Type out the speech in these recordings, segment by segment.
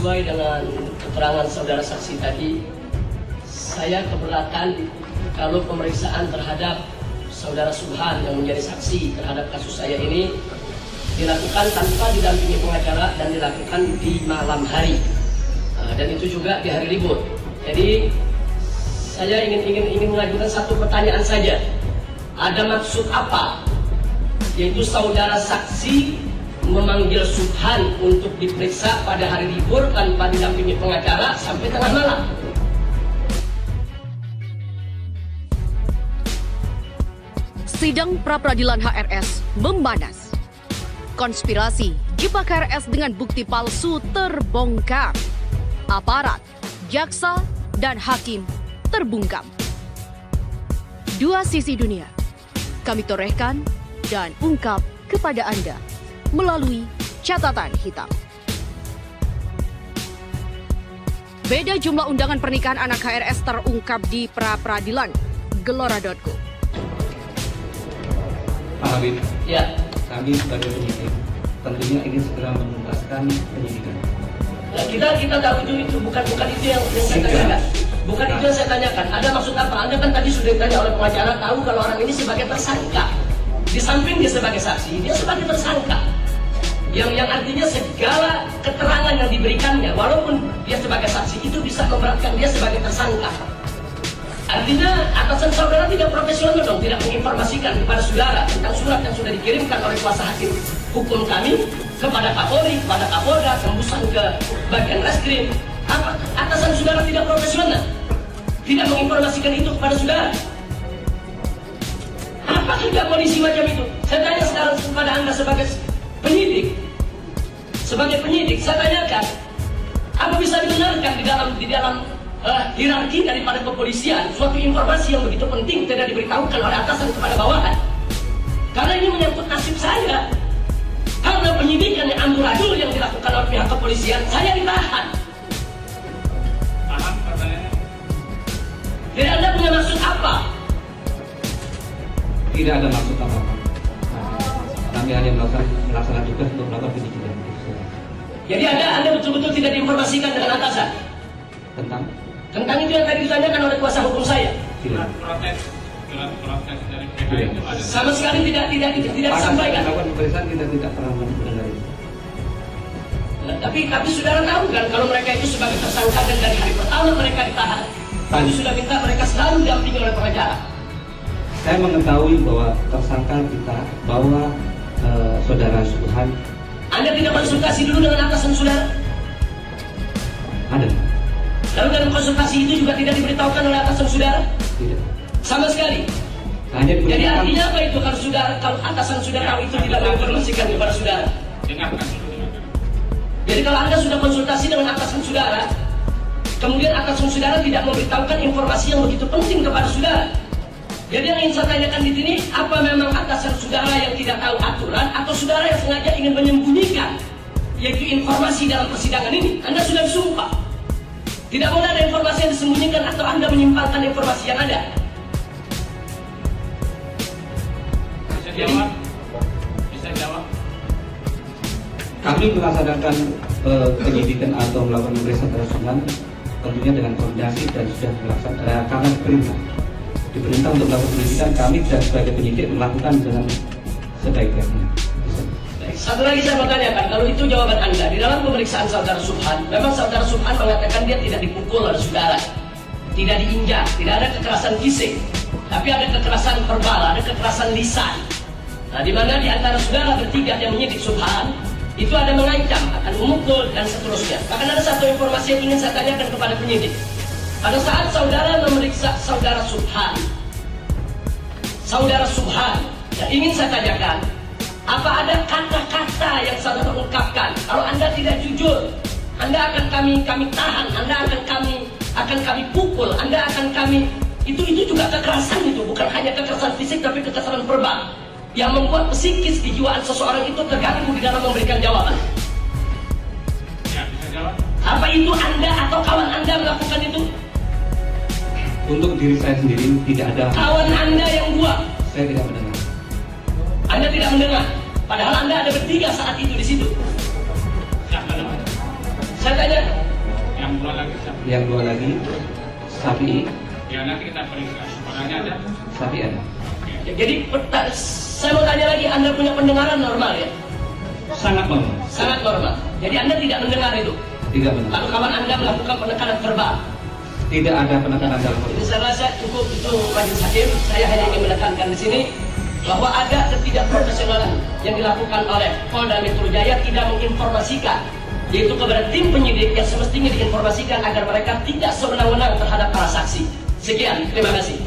sesuai dengan keterangan saudara saksi tadi, saya keberatan kalau pemeriksaan terhadap saudara Subhan yang menjadi saksi terhadap kasus saya ini dilakukan tanpa didampingi pengacara dan dilakukan di malam hari, dan itu juga di hari libur. Jadi saya ingin mengajukan satu pertanyaan saja. Ada maksud apa? Yaitu saudara saksi memanggil Subhan untuk diperiksa pada hari libur tanpa didampingi pengacara sampai tengah malam. Sidang pra-peradilan HRS memanas. Konspirasi jebak HRS dengan bukti palsu terbongkar. Aparat, jaksa, dan hakim terbungkam. Dua sisi dunia kami torehkan dan ungkap kepada Anda melalui catatan hitam. Beda jumlah undangan pernikahan anak HRS terungkap di pra-peradilan Gelora.co. Pak Habib, Ya, kami sebagai penyidik tentunya ingin segera menuntaskan penyidikan. nah, kita tahu itu bukan itu yang saya tanyakan. Bukan itu yang saya tanyakan. Ada maksud apa? Anda kan tadi sudah ditanya oleh pengacara, tahu kalau orang ini sebagai tersangka. Di samping dia sebagai saksi, dia sebagai tersangka. Yang artinya segala keterangan yang diberikannya, walaupun dia sebagai saksi, itu bisa memberatkan dia sebagai tersangka. Artinya atasan saudara tidak profesional dong, tidak menginformasikan kepada saudara tentang surat yang sudah dikirimkan oleh kuasa hakim hukum kami kepada Kapolri, kepada Kapolda, tembusan ke bagian reskrim. Apa atasan saudara tidak profesional? Tidak menginformasikan itu kepada saudara? Apa kerja polisi macam itu? Saya tanya sekarang kepada Anda sebagai penyidik. Sebagai penyidik, saya tanyakan, apa bisa dibenarkan di dalam hierarki daripada kepolisian suatu informasi yang begitu penting tidak diberitahukan oleh atasan kepada bawahan? Karena ini menyangkut nasib saya. Karena penyidikan yang amburadul yang dilakukan oleh pihak kepolisian, saya ditahan. Paham pertanyaannya? Jadi Anda punya maksud apa? Tidak ada maksud apa-apa. Kami hanya melaksanakan tugas untuk melakukan penyidikan. Jadi Anda betul-betul tidak diinformasikan dengan atasan tentang itu yang tadi ditanyakan oleh kuasa hukum saya. Tidak. Proses dari PK itu ada. Sama sekali tidak disampaikan. Melakukan pemeriksaan kita tidak pernah mendengar itu. Nah, tapi saudara tahu kan kalau mereka itu sebagai tersangka dan dari hari pertama mereka ditahan, kami sudah minta mereka selalu didampingi oleh pengacara. Saya mengetahui bahwa tersangka kita bahwa saudara Subhan. Anda tidak konsultasi dulu dengan atasan saudara? Ada. Lalu dalam konsultasi itu juga tidak diberitahukan oleh atasan saudara? Tidak. Sama sekali. Hanya Jadi diberitakan. artinya apa itu kalau atasan saudara tahu itu tidak menginformasikan kepada saudara? Dengarkan dulu, dengarkan. Jadi kalau Anda sudah konsultasi dengan atasan saudara, kemudian atasan saudara tidak memberitahukan informasi yang begitu penting kepada saudara. Jadi yang ingin saya tanyakan di sini, apa memang atasan saudara yang tidak tahu aturan atau saudara yang sengaja ingin menyembunyikan yaitu informasi dalam persidangan ini? Anda sudah disumpah. Tidak boleh ada informasi yang disembunyikan atau Anda menyimpangkan informasi yang ada. Bisa jawab? Bisa jawab? Kami melaksanakan penyidikan atau melakukan pemeriksaan terhadap Subhan tentunya dengan koordinasi dan sudah dilaksanakan karena diperintah untuk melakukan penyidikan, kami dan sebagai penyidik melakukan dengan sebaik-baiknya. Satu lagi saya mau tanyakan, kalau itu jawaban Anda, di dalam pemeriksaan saudara Subhan, memang saudara Subhan mengatakan dia tidak dipukul oleh saudara, tidak diinjak, tidak ada kekerasan fisik, tapi ada kekerasan verbal, ada kekerasan lisan. Nah, di mana di antara saudara bertiga yang menyidik Subhan, itu ada mengancam, akan memukul, dan seterusnya. Bahkan ada satu informasi yang ingin saya tanyakan kepada penyidik. Pada saat saudara memeriksa saudara Subhan, yang ingin saya tanyakan, apa ada kata-kata yang saudara ungkapkan? Kalau Anda tidak jujur, Anda akan kami tahan, Anda akan kami pukul, Anda akan kami itu juga kekerasan itu, bukan hanya kekerasan fisik tapi kekerasan verbal yang membuat psikis kejiwaan seseorang itu terganggu di dalam memberikan jawaban. Ya, bisa jawab? Apa itu Anda atau kawan Anda melakukan itu? Untuk diri saya sendiri tidak ada. Kawan Anda yang buat? Saya tidak mendengar. Anda tidak mendengar, padahal Anda ada bertiga saat itu di situ. Siapa namanya? Saya tanya, Yang dua lagi siapa? Yang dua lagi Sapi. Ya nanti kita periksa. Orangnya ada? Sapi ada. Ya, jadi saya mau tanya lagi, Anda punya pendengaran normal ya? Sangat normal. Sangat normal. Jadi Anda tidak mendengar itu? Tidak benar. Lalu kawan Anda melakukan penekanan verbal? Tidak ada penekanan dalam Jadi saya rasa cukup itu majelis hakim. Saya hanya ingin menekankan di sini bahwa ada ketidakprofesionalan yang dilakukan oleh Polda Metro Jaya tidak menginformasikan, yaitu kepada tim penyidik yang semestinya diinformasikan agar mereka tidak sewenang-wenang terhadap para saksi. Sekian, terima kasih.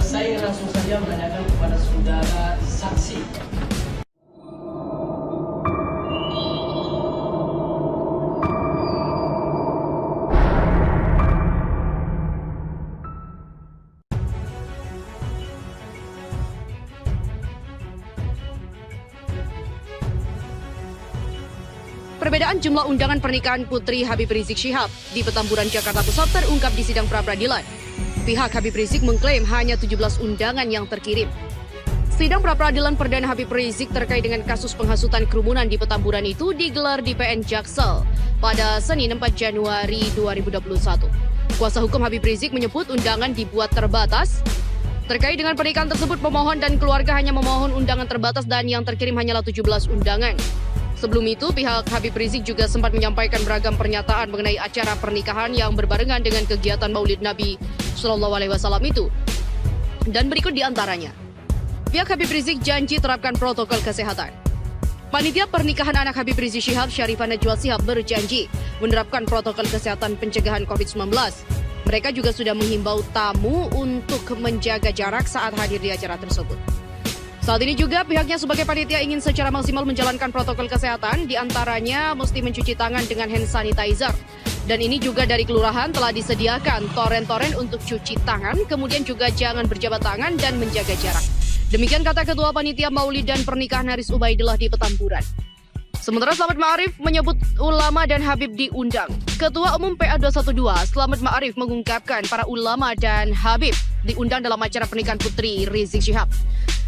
Saya ingin langsung saja menanyakan kepada saudara saksi. Perbedaan jumlah undangan pernikahan Putri Habib Rizik Syihab di Petamburan, Jakarta Pusat terungkap di sidang pra-peradilan. Pihak Habib Rizik mengklaim hanya 17 undangan yang terkirim. Sidang pra-peradilan perdana Habib Rizik terkait dengan kasus penghasutan kerumunan di Petamburan itu digelar di PN Jaksel pada Senin 4 Januari 2021. Kuasa hukum Habib Rizik menyebut undangan dibuat terbatas. Terkait dengan pernikahan tersebut, pemohon dan keluarga hanya memohon undangan terbatas dan yang terkirim hanyalah 17 undangan. Sebelum itu, pihak Habib Rizik juga sempat menyampaikan beragam pernyataan mengenai acara pernikahan yang berbarengan dengan kegiatan Maulid Nabi SAW itu. Dan berikut di antaranya. Pihak Habib Rizik janji terapkan protokol kesehatan. Panitia pernikahan anak Habib Rizik Syihab, Syarifah Najwa Shihab berjanji menerapkan protokol kesehatan pencegahan COVID-19. Mereka juga sudah menghimbau tamu untuk menjaga jarak saat hadir di acara tersebut. Saat ini juga pihaknya sebagai panitia ingin secara maksimal menjalankan protokol kesehatan, diantaranya mesti mencuci tangan dengan hand sanitizer. Dan ini juga dari kelurahan telah disediakan toren-toren untuk cuci tangan, kemudian juga jangan berjabat tangan dan menjaga jarak. Demikian kata Ketua Panitia Maulid dan Pernikahan Haris Ubaidillah di Petamburan. Sementara Slamet Ma'arif menyebut ulama dan Habib diundang. Ketua Umum PA 212 Slamet Ma'arif mengungkapkan para ulama dan Habib diundang dalam acara pernikahan Putri Rizik Syihab.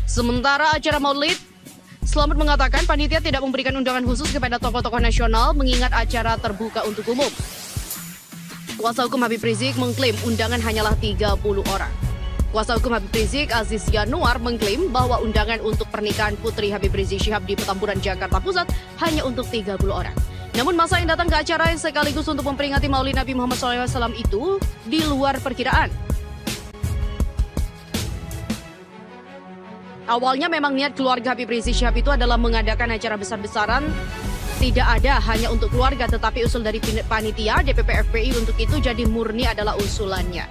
Sementara acara Maulid, Slamet mengatakan panitia tidak memberikan undangan khusus kepada tokoh-tokoh nasional mengingat acara terbuka untuk umum. Kuasa hukum Habib Rizik mengklaim undangan hanyalah 30 orang. Kuasa hukum Habib Rizik, Aziz Yanuar, mengklaim bahwa undangan untuk pernikahan Putri Habib Rizik Syihab di Petamburan, Jakarta Pusat hanya untuk 30 orang. Namun masa yang datang ke acara yang sekaligus untuk memperingati Maulid Nabi Muhammad SAW itu di luar perkiraan. Awalnya memang niat keluarga Habib Rizik Syihab itu adalah mengadakan acara besar-besaran. Tidak ada hanya untuk keluarga, tetapi usul dari panitia DPP FPI untuk itu jadi murni adalah usulannya.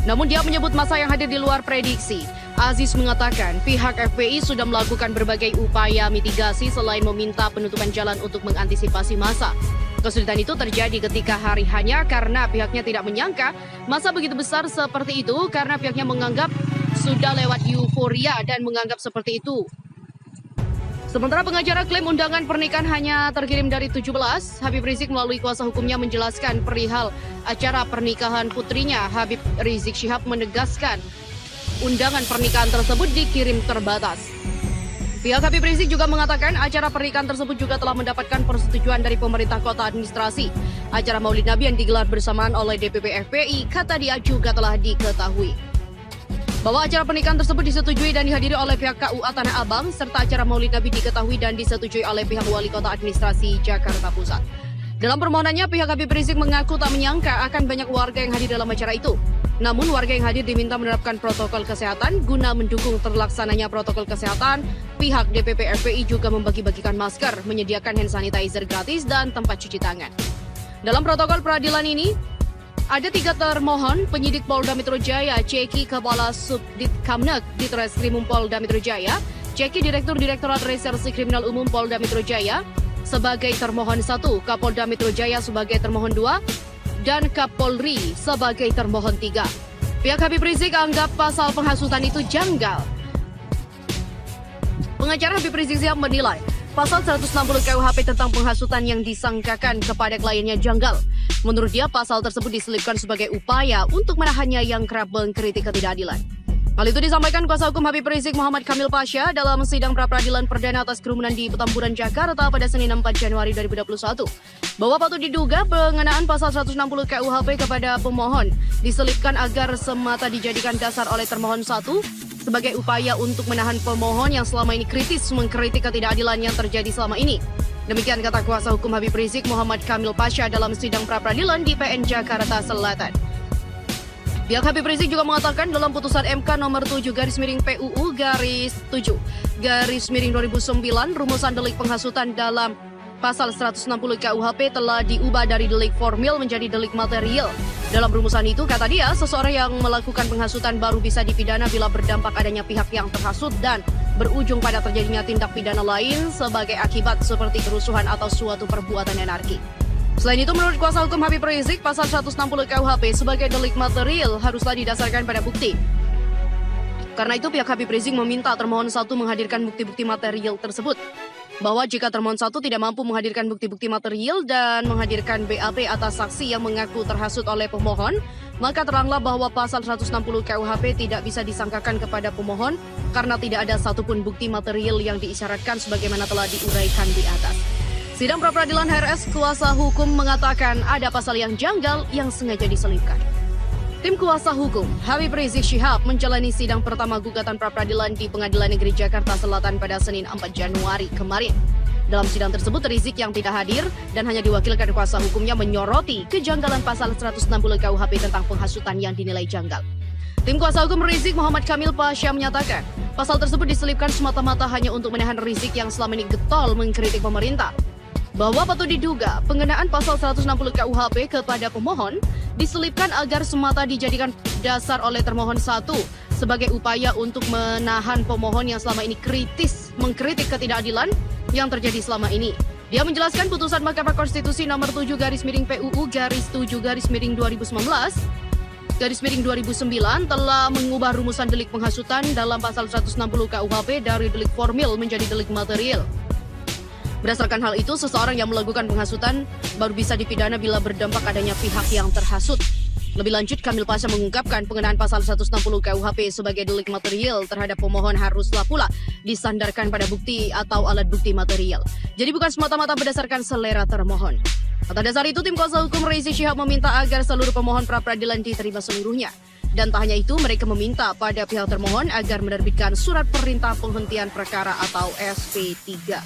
Namun dia menyebut masa yang hadir di luar prediksi. Aziz mengatakan pihak FPI sudah melakukan berbagai upaya mitigasi selain meminta penutupan jalan untuk mengantisipasi masa. Kesulitan itu terjadi ketika hari hanya karena pihaknya tidak menyangka masa begitu besar seperti itu karena pihaknya menganggap sudah lewat euforia dan menganggap seperti itu. Sementara pengacara klaim undangan pernikahan hanya terkirim dari 17, Habib Rizik melalui kuasa hukumnya menjelaskan perihal acara pernikahan putrinya. Habib Rizik Syihab menegaskan undangan pernikahan tersebut dikirim terbatas. Pihak Habib Rizik juga mengatakan acara pernikahan tersebut juga telah mendapatkan persetujuan dari pemerintah kota administrasi. Acara Maulid Nabi yang digelar bersamaan oleh DPP FPI, kata dia, juga telah diketahui. Bahwa acara pernikahan tersebut disetujui dan dihadiri oleh pihak KUA Tanah Abang, serta acara Maulid Nabi diketahui dan disetujui oleh pihak Wali Kota Administrasi Jakarta Pusat. Dalam permohonannya, pihak Habib Rizik mengaku tak menyangka akan banyak warga yang hadir dalam acara itu. Namun warga yang hadir diminta menerapkan protokol kesehatan guna mendukung terlaksananya protokol kesehatan. Pihak DPP FPI juga membagi-bagikan masker, menyediakan hand sanitizer gratis dan tempat cuci tangan. Dalam protokol peradilan ini, ada 3 termohon, penyidik Polda Metro Jaya, Ceki Kepala Subdit Kamnek di Treskrimum Polda Metro Jaya, Ceki Direktur Direktorat Reserse Kriminal Umum Polda Metro Jaya sebagai termohon 1, Kapolda Metro Jaya sebagai termohon 2, dan Kapolri sebagai termohon 3. Pihak Habib Rizik anggap pasal penghasutan itu janggal. Pengacara Habib Rizik Syihab menilai pasal 160 KUHP tentang penghasutan yang disangkakan kepada kliennya janggal. Menurut dia, pasal tersebut diselipkan sebagai upaya untuk menahannya yang kerap mengkritik ketidakadilan. Hal itu disampaikan kuasa hukum Habib Rizik Muhammad Kamil Pasha dalam sidang pra-peradilan perdana atas kerumunan di Petamburan, Jakarta pada Senin 4 Januari 2021. Bahwa patut diduga pengenaan pasal 160 KUHP kepada pemohon diselipkan agar semata dijadikan dasar oleh termohon 1 sebagai upaya untuk menahan pemohon yang selama ini kritis mengkritik ketidakadilan yang terjadi selama ini. Demikian kata kuasa hukum Habib Rizik Muhammad Kamil Pasha dalam sidang pra-peradilan di PN Jakarta Selatan. Pihak Habib Rizik juga mengatakan dalam putusan MK nomor 7/PUU-7/2009 rumusan delik penghasutan dalam pasal 160 KUHP telah diubah dari delik formil menjadi delik material. Dalam rumusan itu, kata dia, seseorang yang melakukan penghasutan baru bisa dipidana bila berdampak adanya pihak yang terhasut dan berujung pada terjadinya tindak pidana lain sebagai akibat seperti kerusuhan atau suatu perbuatan anarki. Selain itu, menurut kuasa hukum Habib Rizik, pasal 160 KUHP sebagai delik material haruslah didasarkan pada bukti. Karena itu, pihak Habib Rizik meminta termohon 1 menghadirkan bukti-bukti material tersebut. Bahwa jika termohon 1 tidak mampu menghadirkan bukti-bukti material dan menghadirkan BAP atas saksi yang mengaku terhasut oleh pemohon, maka teranglah bahwa pasal 160 KUHP tidak bisa disangkakan kepada pemohon karena tidak ada satupun bukti material yang diisyaratkan sebagaimana telah diuraikan di atas. Sidang pra-peradilan HRS, kuasa hukum mengatakan ada pasal yang janggal yang sengaja diselipkan. Tim kuasa hukum Habib Rizik Syihab menjalani sidang pertama gugatan pra-peradilan di Pengadilan Negeri Jakarta Selatan pada Senin 4 Januari kemarin. Dalam sidang tersebut, Rizik yang tidak hadir dan hanya diwakilkan kuasa hukumnya menyoroti kejanggalan pasal 160 KUHP tentang penghasutan yang dinilai janggal. Tim kuasa hukum Rizik Muhammad Kamil Pasha menyatakan pasal tersebut diselipkan semata-mata hanya untuk menahan Rizik yang selama ini getol mengkritik pemerintah. Bahwa patut diduga pengenaan pasal 160 KUHP kepada pemohon diselipkan agar semata dijadikan dasar oleh termohon 1 sebagai upaya untuk menahan pemohon yang selama ini kritis mengkritik ketidakadilan yang terjadi selama ini. Dia menjelaskan putusan Mahkamah Konstitusi nomor 7/PUU-7/2019 telah mengubah rumusan delik penghasutan dalam pasal 160 KUHP dari delik formil menjadi delik material. Berdasarkan hal itu, seseorang yang melakukan penghasutan baru bisa dipidana bila berdampak adanya pihak yang terhasut. Lebih lanjut, Kamil Pasha mengungkapkan pengenaan pasal 160 KUHP sebagai delik material terhadap pemohon haruslah pula disandarkan pada bukti atau alat bukti material. Jadi bukan semata-mata berdasarkan selera termohon. Atas dasar itu, tim kuasa hukum Rizik Syihab meminta agar seluruh pemohon pra-peradilan diterima seluruhnya. Dan tak hanya itu, mereka meminta pada pihak termohon agar menerbitkan surat perintah penghentian perkara atau SP3.